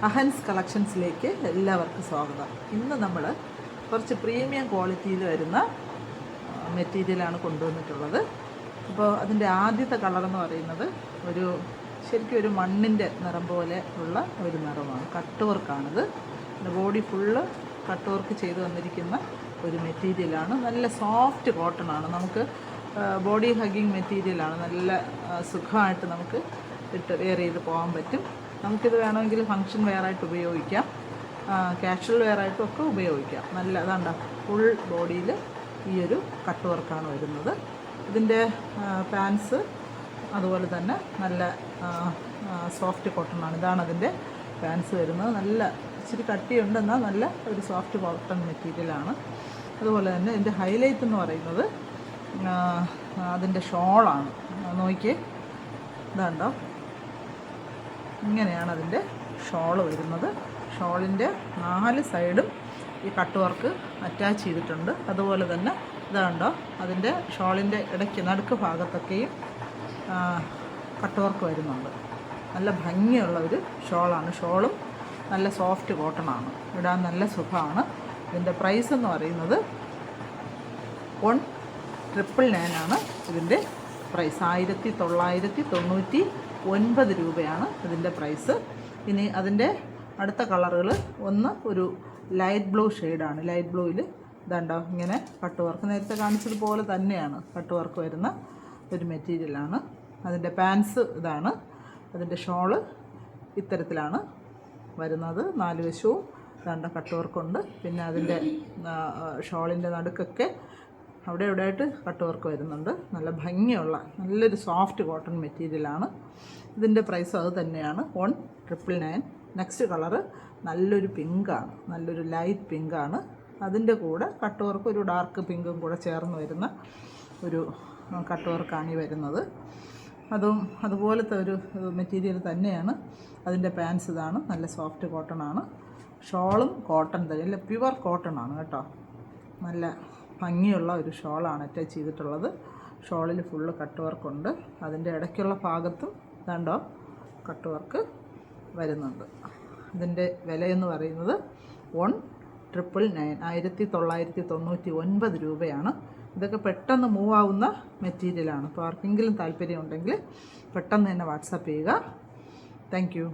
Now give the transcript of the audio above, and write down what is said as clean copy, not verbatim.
അഹൻസ് കളക്ഷൻസിലേക്ക് എല്ലാവർക്കും സ്വാഗതം. ഇന്ന് നമ്മൾ കുറച്ച് പ്രീമിയം ക്വാളിറ്റിയിൽ വരുന്ന മെറ്റീരിയലാണ് കൊണ്ടുവന്നിട്ടുള്ളത്. അപ്പോൾ അതിൻ്റെ ആദ്യത്തെ കളറെന്ന് പറയുന്നത് ശരിക്കും ഒരു മണ്ണിൻ്റെ നിറം പോലെ ഉള്ള ഒരു നിറമാണ്. കട്ട് വർക്കാണിത്. ബോഡി ഫുള്ള് കട്ട് വർക്ക് ചെയ്ത് വന്നിരിക്കുന്ന ഒരു മെറ്റീരിയലാണ്. നല്ല സോഫ്റ്റ് കോട്ടണാണ്. നമുക്ക് ബോഡി ഹഗ്ഗിങ് മെറ്റീരിയലാണ്. നല്ല സുഖമായിട്ട് നമുക്ക് വെയർ ചെയ്ത് പോകാൻ പറ്റും. നമുക്കിത് വേണമെങ്കിൽ ഫങ്ഷൻ വെയറായിട്ട് ഉപയോഗിക്കാം, കാഷ്വൽ വെയറായിട്ടും ഒക്കെ ഉപയോഗിക്കാം. നല്ല അതാണ്ട ഫുൾ ബോഡിയിൽ ഈ ഒരു കട്ട് വർക്കാണ് വരുന്നത്. ഇതിൻ്റെ പാൻസ് അതുപോലെ തന്നെ നല്ല സോഫ്റ്റ് കോട്ടണാണ്. ഇതാണ് അതിൻ്റെ പാൻസ് വരുന്നത്. നല്ല ഇച്ചിരി കട്ടിയുണ്ട്, എന്നാൽ നല്ല ഒരു സോഫ്റ്റ് കോട്ടൺ മെറ്റീരിയലാണ്. അതുപോലെ തന്നെ ഇതിൻ്റെ ഹൈലൈറ്റ് എന്ന് പറയുന്നത് അതിൻ്റെ ഷോളാണ്. നോക്കിയേ, ഇതാണ്ടോ, ഇങ്ങനെയാണ് അതിൻ്റെ ഷോള് വരുന്നത്. ഷോളിൻ്റെ 4 സൈഡും ഈ കട്ട് വർക്ക് അറ്റാച്ച് ചെയ്തിട്ടുണ്ട്. അതുപോലെ തന്നെ ഇതാണ്ടോ, അതിൻ്റെ ഷോളിൻ്റെ ഇടയ്ക്ക് നടുക്ക് ഭാഗത്തൊക്കെയും കട്ട് വർക്ക് വരുന്നുണ്ട്. നല്ല ഭംഗിയുള്ള ഒരു ഷോളാണ്. ഷോളും നല്ല സോഫ്റ്റ് കോട്ടണാണ്. ഇടാൻ നല്ല സുഖമാണ്. ഇതിൻ്റെ പ്രൈസ് എന്ന് പറയുന്നത് 1999 ആണ് ഇതിൻ്റെ പ്രൈസ്. 1999 രൂപയാണ് ഇതിൻ്റെ പ്രൈസ്. ഇനി അതിൻ്റെ അടുത്ത കളറുകൾ ഒരു ലൈറ്റ് ബ്ലൂ ഷെയ്ഡാണ്. ലൈറ്റ് ബ്ലൂവിൽ ഇതുണ്ടോ, ഇങ്ങനെ കട്ട് വർക്ക് നേരത്തെ കാണിച്ചതുപോലെ തന്നെയാണ് കട്ട് വർക്ക് വരുന്ന ഒരു മെറ്റീരിയലാണ്. അതിൻ്റെ പാൻസ് ഇതാണ്. അതിൻ്റെ ഷോള് ഇത്തരത്തിലാണ് വരുന്നത്. 4 വശവും ഇതാണ്ട കട്ട് വർക്കുണ്ട്. പിന്നെ അതിൻ്റെ ഷോളിൻ്റെ നടുക്കൊക്കെ അവിടെ ഇവിടെയായിട്ട് കട്ട് വർക്ക് വരുന്നുണ്ട്. നല്ല ഭംഗിയുള്ള നല്ലൊരു സോഫ്റ്റ് കോട്ടൺ മെറ്റീരിയലാണ്. ഇതിൻ്റെ പ്രൈസും അത് തന്നെയാണ്, 1999. നെക്സ്റ്റ് കളറ് നല്ലൊരു പിങ്കാണ്, നല്ലൊരു ലൈറ്റ് പിങ്കാണ്. അതിൻ്റെ കൂടെ കട്ട് വർക്ക് ഒരു ഡാർക്ക് പിങ്കും കൂടെ ചേർന്ന് വരുന്ന ഒരു കട്ട് വർക്കാണ് ഈ വരുന്നത്. അതുപോലത്തെ ഒരു മെറ്റീരിയൽ തന്നെയാണ്. അതിൻ്റെ പാൻസ് ഇതാണ്. നല്ല സോഫ്റ്റ് കോട്ടൺ ആണ്. ഷോളും കോട്ടൺ തന്നെ, അല്ല പ്യുവർ കോട്ടൺ ആണ് കേട്ടോ. നല്ല ഭംഗിയുള്ള ഒരു ഷോളാണ് അറ്റാച്ച് ചെയ്തിട്ടുള്ളത്. ഷോളിൽ ഫുള്ള് കട്ട് വർക്കുണ്ട്. അതിൻ്റെ ഇടയ്ക്കുള്ള ഭാഗത്തും ഇതാണ്ടോ കട്ട് വർക്ക് വരുന്നുണ്ട്. ഇതിൻ്റെ വിലയെന്ന് പറയുന്നത് 1999 രൂപയാണ്. ഇതൊക്കെ പെട്ടെന്ന് മൂവ് ആവുന്ന മെറ്റീരിയലാണ്. അപ്പോൾ ആർക്കെങ്കിലും താല്പര്യമുണ്ടെങ്കിൽ പെട്ടെന്ന് തന്നെ വാട്സാപ്പ് ചെയ്യുക. Thank you.